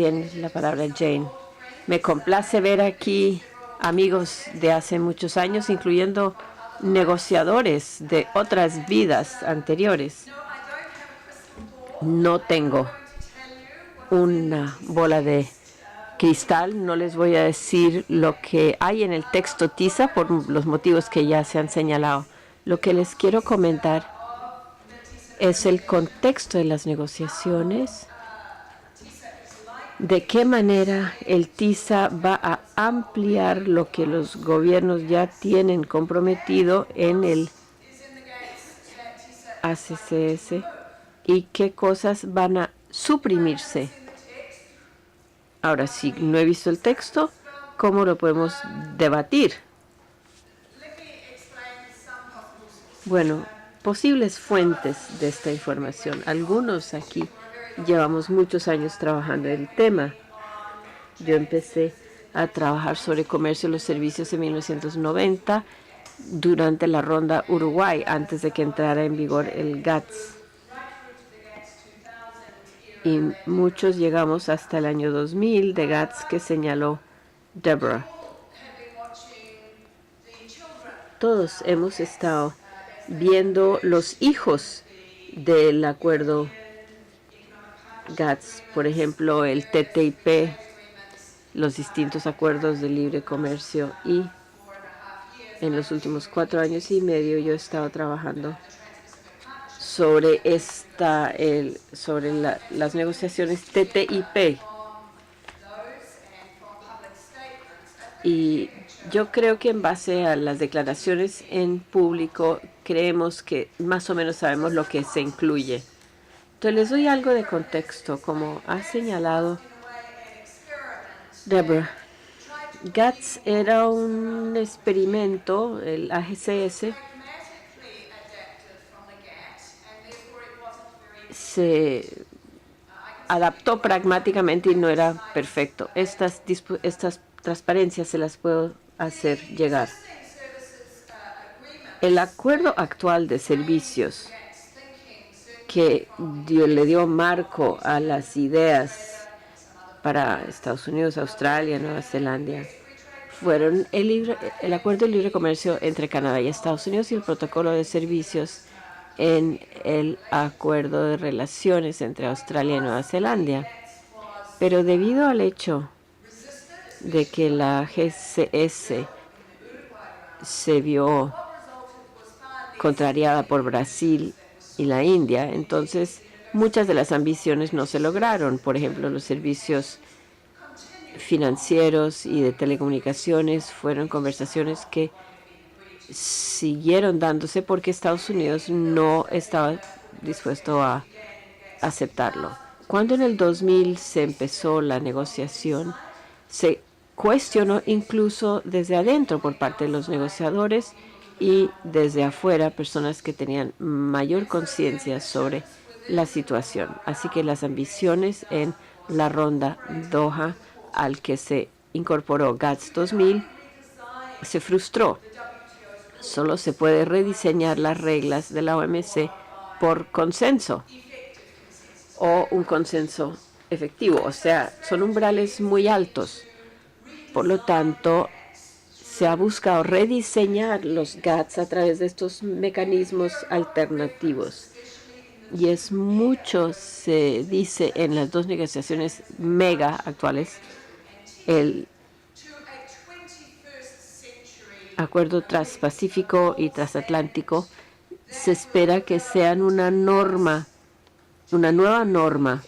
Tiene la palabra Jane. Me complace ver aquí amigos de hace muchos años, incluyendo negociadores de otras vidas anteriores. No tengo una bola de cristal, no les voy a decir lo que hay en el texto TISA por los motivos que ya se han señalado. Lo que les quiero comentar es el contexto de las negociaciones, de qué manera el TISA va a ampliar lo que los gobiernos ya tienen comprometido en el ACCS y qué cosas van a suprimirse. Ahora, si no he visto el texto, ¿cómo lo podemos debatir? Bueno, posibles fuentes de esta información. Algunos aquí llevamos muchos años trabajando en el tema. Yo empecé a trabajar sobre comercio y los servicios en 1990 durante la ronda Uruguay, antes de que entrara en vigor el GATS. Y muchos llegamos hasta el año 2000 de GATS que señaló Deborah. Todos hemos estado viendo los hijos del acuerdo GATS, por ejemplo, el TTIP, los distintos acuerdos de libre comercio, y en los últimos 4 años y medio yo he estado trabajando sobre las negociaciones TTIP. Y yo creo que en base a las declaraciones en público, creemos que más o menos sabemos lo que se incluye. Entonces les doy algo de contexto. Como ha señalado Deborah, GATS era un experimento, el AGCS se adaptó pragmáticamente y no era perfecto. Estas transparencias se las puedo hacer llegar. El acuerdo actual de servicios que le dio marco a las ideas para Estados Unidos, Australia, Nueva Zelanda, fueron el acuerdo de libre comercio entre Canadá y Estados Unidos y el protocolo de servicios en el acuerdo de relaciones entre Australia y Nueva Zelanda. Pero debido al hecho de que la GCS se vio contrariada por Brasil y la India, entonces muchas de las ambiciones no se lograron. Por ejemplo, los servicios financieros y de telecomunicaciones fueron conversaciones que siguieron dándose porque Estados Unidos no estaba dispuesto a aceptarlo. Cuando en el 2000 se empezó la negociación, se cuestionó incluso desde adentro por parte de los negociadores y desde afuera personas que tenían mayor conciencia sobre la situación. Así que las ambiciones en la ronda Doha al que se incorporó GATS 2000 se frustró. Solo se puede rediseñar las reglas de la OMC por consenso o un consenso efectivo. O sea, son umbrales muy altos. Por lo tanto, se ha buscado rediseñar los GATS a través de estos mecanismos alternativos. Y es mucho, se dice en las dos negociaciones mega actuales, el acuerdo transpacífico y transatlántico, se espera que sean una norma, una nueva norma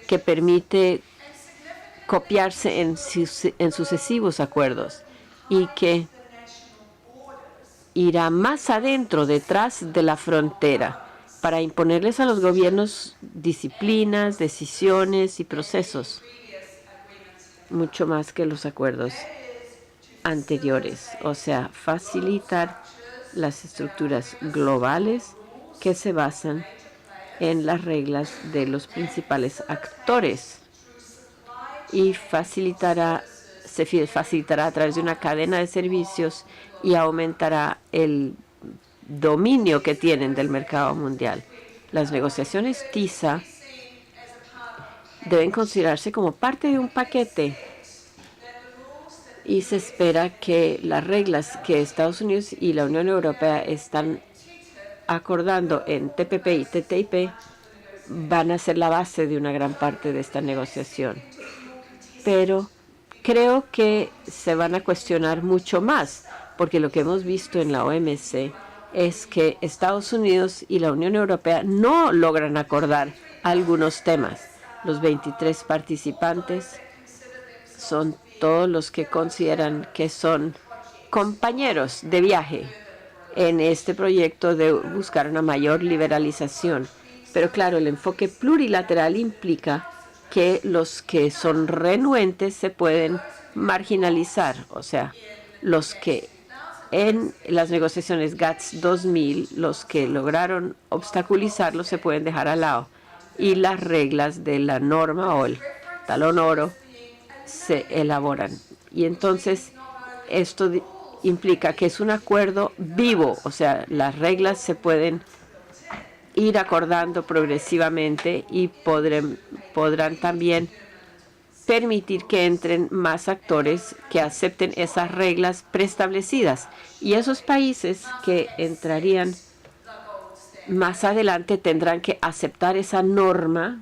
que permite copiarse en sucesivos acuerdos y que irá más adentro, detrás de la frontera, para imponerles a los gobiernos disciplinas, decisiones y procesos, mucho más que los acuerdos anteriores. O sea, facilitar las estructuras globales que se basan en las reglas de los principales actores y se facilitará a través de una cadena de servicios y aumentará el dominio que tienen del mercado mundial. Las negociaciones TISA deben considerarse como parte de un paquete y se espera que las reglas que Estados Unidos y la Unión Europea están acordando en TPP y TTIP van a ser la base de una gran parte de esta negociación. Pero creo que se van a cuestionar mucho más, porque lo que hemos visto en la OMC es que Estados Unidos y la Unión Europea no logran acordar algunos temas. Los 23 participantes son todos los que consideran que son compañeros de viaje en este proyecto de buscar una mayor liberalización. Pero claro, el enfoque plurilateral implica que los que son renuentes se pueden marginalizar, o sea, los que en las negociaciones GATS 2000, los que lograron obstaculizarlo se pueden dejar al lado y las reglas de la norma o el talón oro se elaboran. Y entonces esto implica que es un acuerdo vivo, o sea, las reglas se pueden ir acordando progresivamente y podrán también permitir que entren más actores que acepten esas reglas preestablecidas. Y esos países que entrarían más adelante tendrán que aceptar esa norma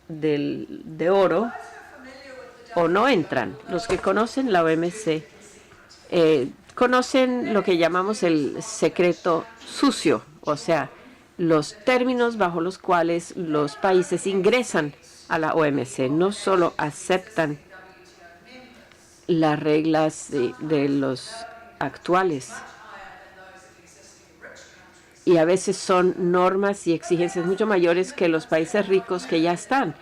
de oro o no entran. Los que conocen la OMC conocen lo que llamamos el secreto sucio, o sea, los términos bajo los cuales los países ingresan a la OMC. No solo aceptan las reglas de los actuales, y a veces son normas y exigencias mucho mayores que los países ricos que ya están.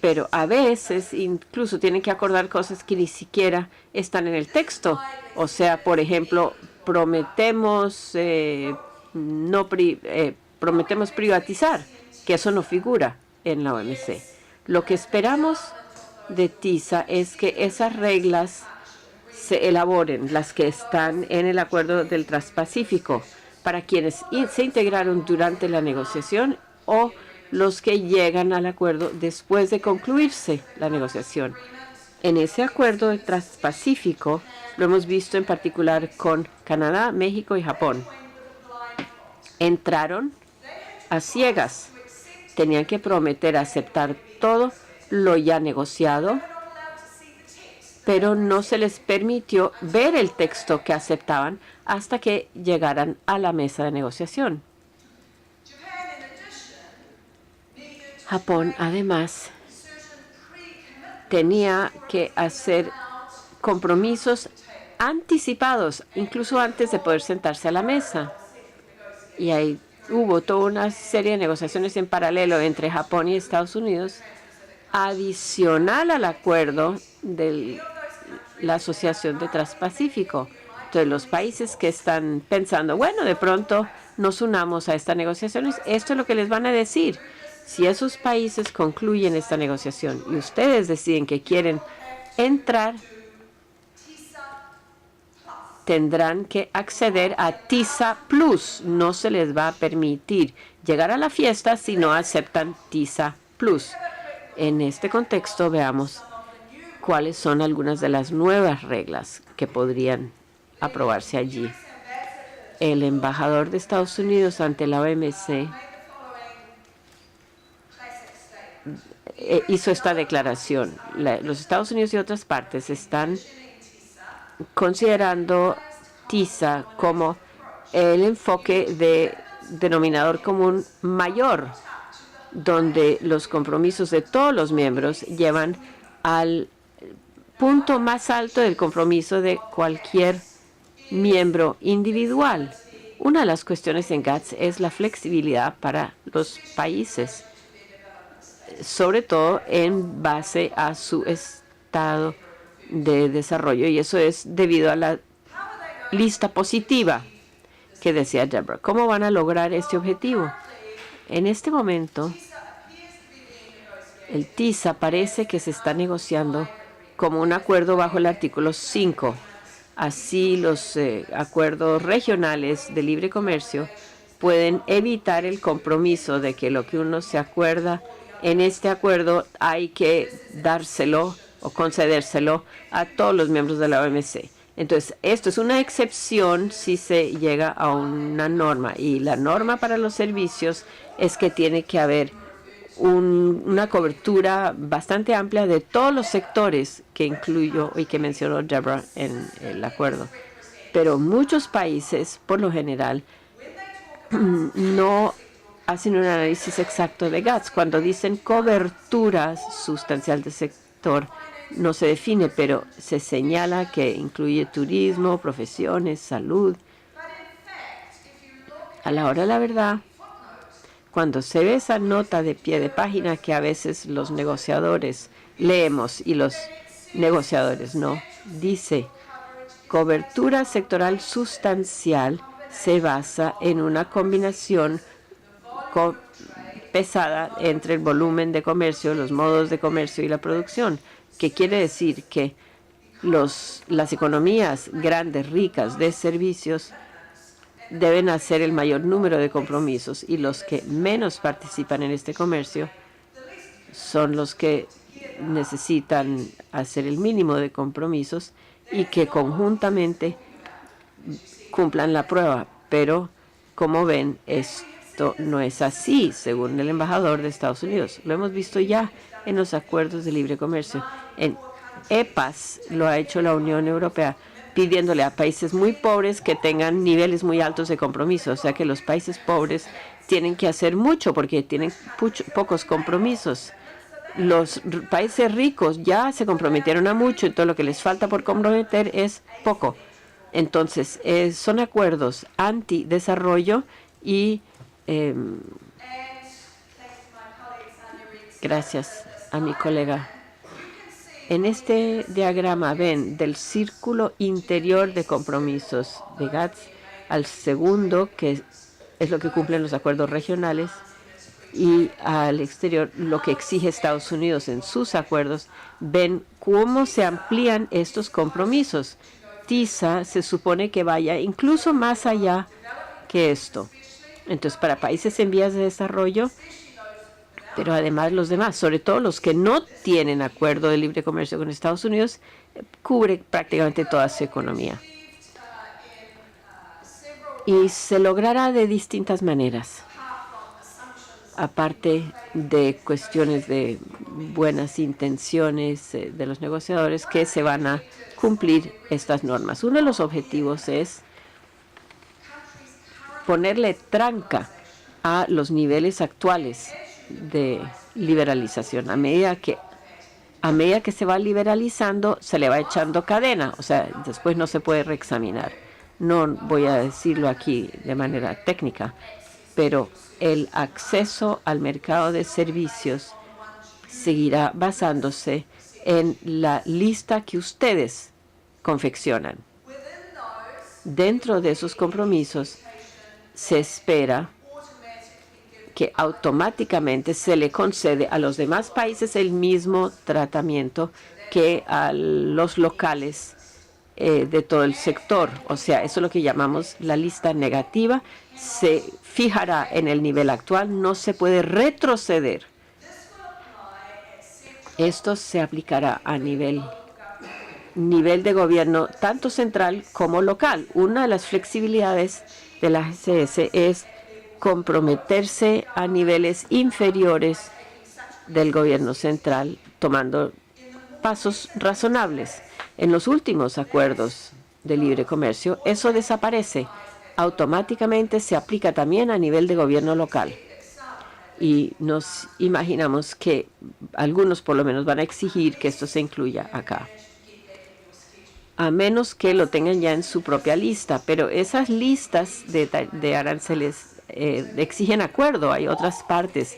Pero a veces incluso tienen que acordar cosas que ni siquiera están en el texto. O sea, por ejemplo, prometemos prometemos privatizar, que eso no figura en la OMC. Lo que esperamos de TISA es que esas reglas se elaboren, las que están en el acuerdo del Transpacífico, para quienes se integraron durante la negociación o los que llegan al acuerdo después de concluirse la negociación. En ese acuerdo del Transpacífico lo hemos visto en particular con Canadá, México y Japón. Entraron a ciegas. Tenían que prometer aceptar todo lo ya negociado, pero no se les permitió ver el texto que aceptaban hasta que llegaran a la mesa de negociación. Japón, además, tenía que hacer compromisos anticipados, incluso antes de poder sentarse a la mesa. Y ahí hubo toda una serie de negociaciones en paralelo entre Japón y Estados Unidos, adicional al acuerdo de la Asociación de Transpacífico. Entonces, los países que están pensando, bueno, de pronto nos unamos a estas negociaciones, esto es lo que les van a decir. Si esos países concluyen esta negociación y ustedes deciden que quieren entrar, tendrán que acceder a TISA Plus. No se les va a permitir llegar a la fiesta si no aceptan TISA Plus. En este contexto, veamos cuáles son algunas de las nuevas reglas que podrían aprobarse allí. El embajador de Estados Unidos ante la OMC hizo esta declaración. Los Estados Unidos y otras partes están considerando TISA como el enfoque de denominador común mayor, donde los compromisos de todos los miembros llevan al punto más alto del compromiso de cualquier miembro individual. Una de las cuestiones en GATS es la flexibilidad para los países, sobre todo en base a su estado de desarrollo, y eso es debido a la lista positiva que decía Deborah. ¿Cómo van a lograr este objetivo? En este momento, el TISA parece que se está negociando como un acuerdo bajo el artículo 5. Así, los acuerdos regionales de libre comercio pueden evitar el compromiso de que lo que uno se acuerda en este acuerdo hay que dárselo o concedérselo a todos los miembros de la OMC. Entonces, esto es una excepción si se llega a una norma. Y la norma para los servicios es que tiene que haber una cobertura bastante amplia de todos los sectores que incluyó y que mencionó Deborah en el acuerdo. Pero muchos países, por lo general, no hacen un análisis exacto de GATS. Cuando dicen cobertura sustancial del sector, no se define, pero se señala que incluye turismo, profesiones, salud. A la hora de la verdad, cuando se ve esa nota de pie de página que a veces los negociadores leemos y los negociadores no, dice cobertura sectoral sustancial se basa en una combinación pesada entre el volumen de comercio, los modos de comercio y la producción, que quiere decir que las economías grandes, ricas de servicios deben hacer el mayor número de compromisos y los que menos participan en este comercio son los que necesitan hacer el mínimo de compromisos y que conjuntamente cumplan la prueba. Pero, como ven, esto no es así, según el embajador de Estados Unidos. Lo hemos visto ya en los acuerdos de libre comercio. En EPAs lo ha hecho la Unión Europea, pidiéndole a países muy pobres que tengan niveles muy altos de compromiso. O sea que los países pobres tienen que hacer mucho porque tienen pocos compromisos. Los países ricos ya se comprometieron a mucho y todo lo que les falta por comprometer es poco. Entonces, son acuerdos antidesarrollo y gracias a mi colega. En este diagrama ven del círculo interior de compromisos de GATS al segundo, que es lo que cumplen los acuerdos regionales, y al exterior, lo que exige Estados Unidos en sus acuerdos. Ven cómo se amplían estos compromisos. TISA se supone que vaya incluso más allá que esto. Entonces, para países en vías de desarrollo, pero además los demás, sobre todo los que no tienen acuerdo de libre comercio con Estados Unidos, cubre prácticamente toda su economía. Y se logrará de distintas maneras, aparte de cuestiones de buenas intenciones de los negociadores, que se van a cumplir estas normas. Uno de los objetivos es ponerle tranca a los niveles actuales de liberalización. A medida que se va liberalizando, se le va echando cadena. O sea, después no se puede reexaminar. No voy a decirlo aquí de manera técnica, pero el acceso al mercado de servicios seguirá basándose en la lista que ustedes confeccionan. Dentro de esos compromisos se espera que automáticamente se le concede a los demás países el mismo tratamiento que a los locales de todo el sector. O sea, eso es lo que llamamos la lista negativa. Se fijará en el nivel actual, no se puede retroceder. Esto se aplicará a nivel de gobierno tanto central como local. Una de las flexibilidades de la ACS es comprometerse a niveles inferiores del gobierno central, tomando pasos razonables. En los últimos acuerdos de libre comercio, eso desaparece. Automáticamente se aplica también a nivel de gobierno local. Y nos imaginamos que algunos por lo menos van a exigir que esto se incluya acá, a menos que lo tengan ya en su propia lista. Pero esas listas de aranceles exigen acuerdo. Hay otras partes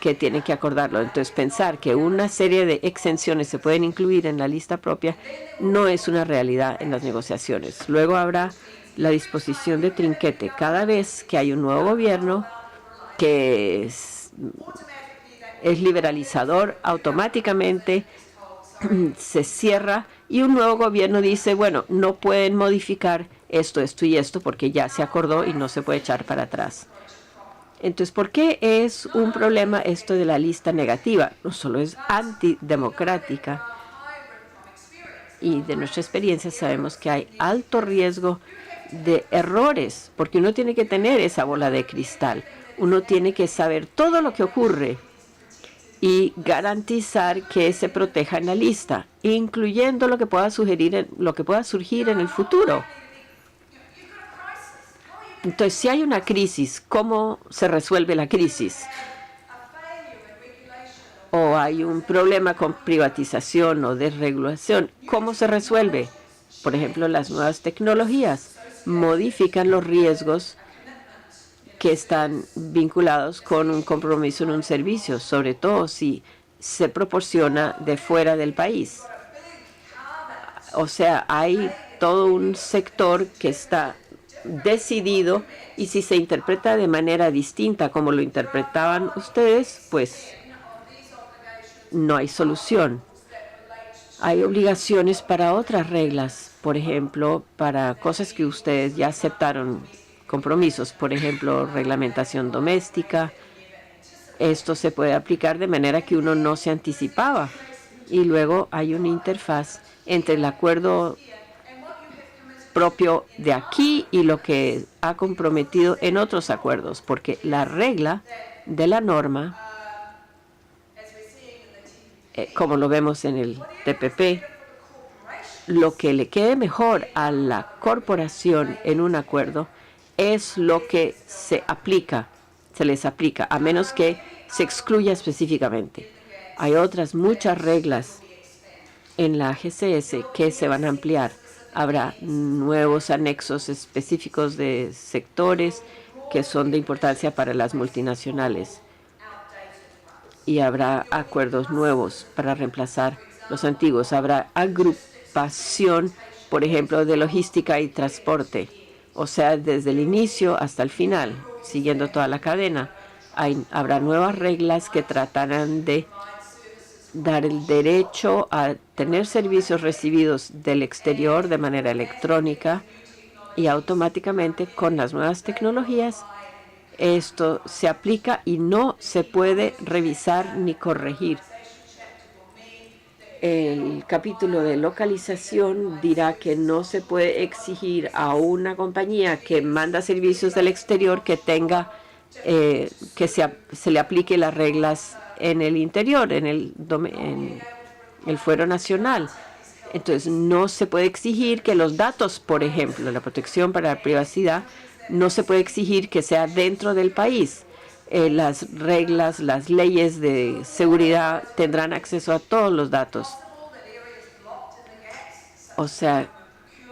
que tienen que acordarlo. Entonces, pensar que una serie de exenciones se pueden incluir en la lista propia no es una realidad en las negociaciones. Luego habrá la disposición de trinquete. Cada vez que hay un nuevo gobierno que es liberalizador, automáticamente se cierra y un nuevo gobierno dice, bueno, no pueden modificar esto, esto y esto porque ya se acordó y no se puede echar para atrás. Entonces, ¿por qué es un problema esto de la lista negativa? No solo es antidemocrática, y de nuestra experiencia sabemos que hay alto riesgo de errores, porque uno tiene que tener esa bola de cristal. Uno tiene que saber todo lo que ocurre y garantizar que se proteja en la lista, incluyendo lo que pueda lo que pueda surgir en el futuro. Entonces, si hay una crisis, ¿cómo se resuelve la crisis? O hay un problema con privatización o desregulación, ¿cómo se resuelve? Por ejemplo, las nuevas tecnologías modifican los riesgos que están vinculados con un compromiso en un servicio, sobre todo si se proporciona de fuera del país. O sea, hay todo un sector que está decidido, y si se interpreta de manera distinta como lo interpretaban ustedes, pues no hay solución. Hay obligaciones para otras reglas, por ejemplo, para cosas que ustedes ya aceptaron, compromisos, por ejemplo, reglamentación doméstica. Esto se puede aplicar de manera que uno no se anticipaba. Y luego hay una interfaz entre el acuerdo propio de aquí y lo que ha comprometido en otros acuerdos, porque la regla de la norma, como lo vemos en el TPP, lo que le quede mejor a la corporación en un acuerdo es lo que se les aplica, a menos que se excluya específicamente. Hay otras muchas reglas en la GCS que se van a ampliar. Habrá nuevos anexos específicos de sectores que son de importancia para las multinacionales. Y habrá acuerdos nuevos para reemplazar los antiguos. Habrá agrupación, por ejemplo, de logística y transporte. O sea, desde el inicio hasta el final, siguiendo toda la cadena. Habrá nuevas reglas que tratarán de dar el derecho a tener servicios recibidos del exterior de manera electrónica, y automáticamente con las nuevas tecnologías esto se aplica y no se puede revisar ni corregir. El capítulo de localización dirá que no se puede exigir a una compañía que manda servicios del exterior que tenga que se le aplique las reglas en el interior, en el fuero nacional. Entonces, no se puede exigir que los datos, por ejemplo, la protección para la privacidad, no se puede exigir que sea dentro del país. Las reglas, las leyes de seguridad tendrán acceso a todos los datos. O sea,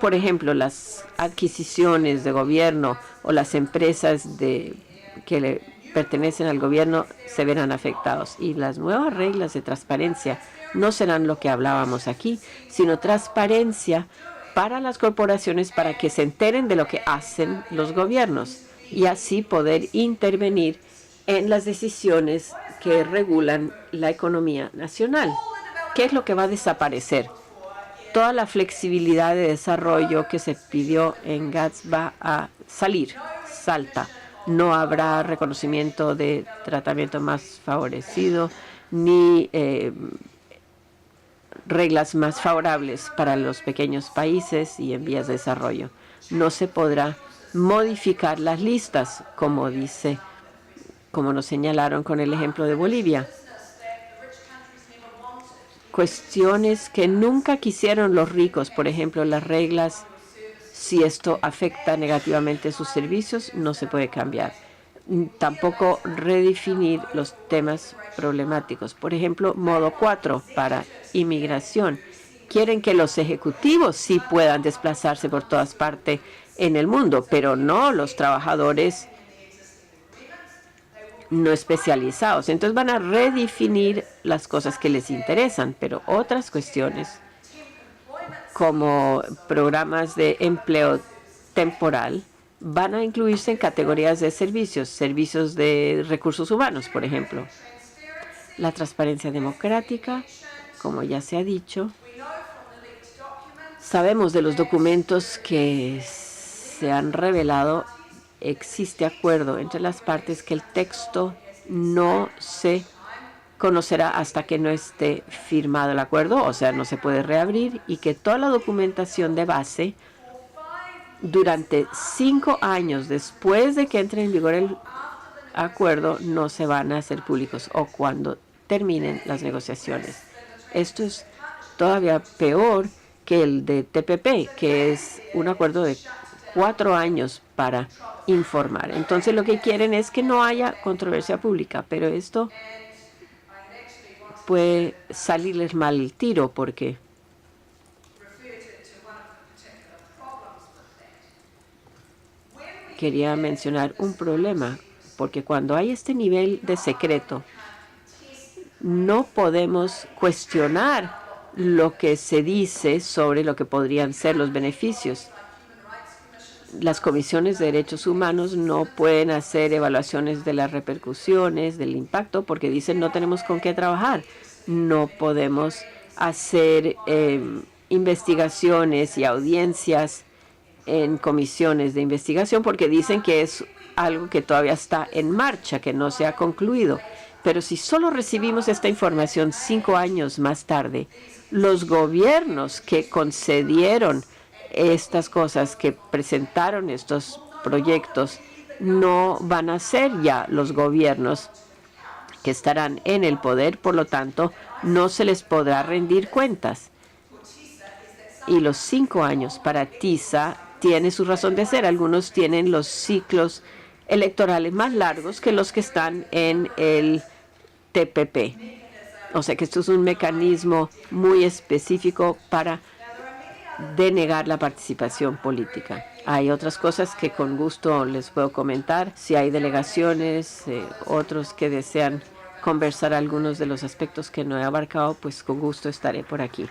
por ejemplo, las adquisiciones de gobierno o las empresas que le pertenecen al gobierno se verán afectados. Y las nuevas reglas de transparencia no serán lo que hablábamos aquí, sino transparencia para las corporaciones para que se enteren de lo que hacen los gobiernos y así poder intervenir en las decisiones que regulan la economía nacional. ¿Qué es lo que va a desaparecer? Toda la flexibilidad de desarrollo que se pidió en GATS va a salta. No habrá reconocimiento de tratamiento más favorecido ni reglas más favorables para los pequeños países y en vías de desarrollo. No se podrá modificar las listas, como nos señalaron con el ejemplo de Bolivia. Cuestiones que nunca quisieron los ricos, por ejemplo, las reglas, si esto afecta negativamente sus servicios, no se puede cambiar. Tampoco redefinir los temas problemáticos. Por ejemplo, modo 4 para inmigración. Quieren que los ejecutivos sí puedan desplazarse por todas partes en el mundo, pero no los trabajadores no especializados. Entonces van a redefinir las cosas que les interesan, pero otras cuestiones como programas de empleo temporal van a incluirse en categorías de servicios de recursos humanos, por ejemplo. La transparencia democrática, como ya se ha dicho, sabemos de los documentos que se han revelado existe acuerdo entre las partes que el texto no se conocerá hasta que no esté firmado el acuerdo, o sea, no se puede reabrir, y que toda la documentación de base durante 5 años después de que entre en vigor el acuerdo no se van a hacer públicos o cuando terminen las negociaciones. Esto es todavía peor que el de TPP, que es un acuerdo de 4 años para informar. Entonces lo que quieren es que no haya controversia pública, pero esto puede salirles mal el tiro porque quería mencionar un problema, porque cuando hay este nivel de secreto, no podemos cuestionar lo que se dice sobre lo que podrían ser los beneficios. Las comisiones de derechos humanos no pueden hacer evaluaciones de las repercusiones, del impacto, porque dicen no tenemos con qué trabajar. No podemos hacer investigaciones y audiencias en comisiones de investigación porque dicen que es algo que todavía está en marcha, que no se ha concluido. Pero si solo recibimos esta información 5 años más tarde, los gobiernos que concedieron estas cosas, que presentaron estos proyectos, no van a ser ya los gobiernos que estarán en el poder, por lo tanto, no se les podrá rendir cuentas. Y los 5 años para TISA tiene su razón de ser. Algunos tienen los ciclos electorales más largos que los que están en el TPP. O sea que esto es un mecanismo muy específico para denegar la participación política. Hay otras cosas que con gusto les puedo comentar. Si hay delegaciones, otros que desean conversar algunos de los aspectos que no he abarcado, pues con gusto estaré por aquí.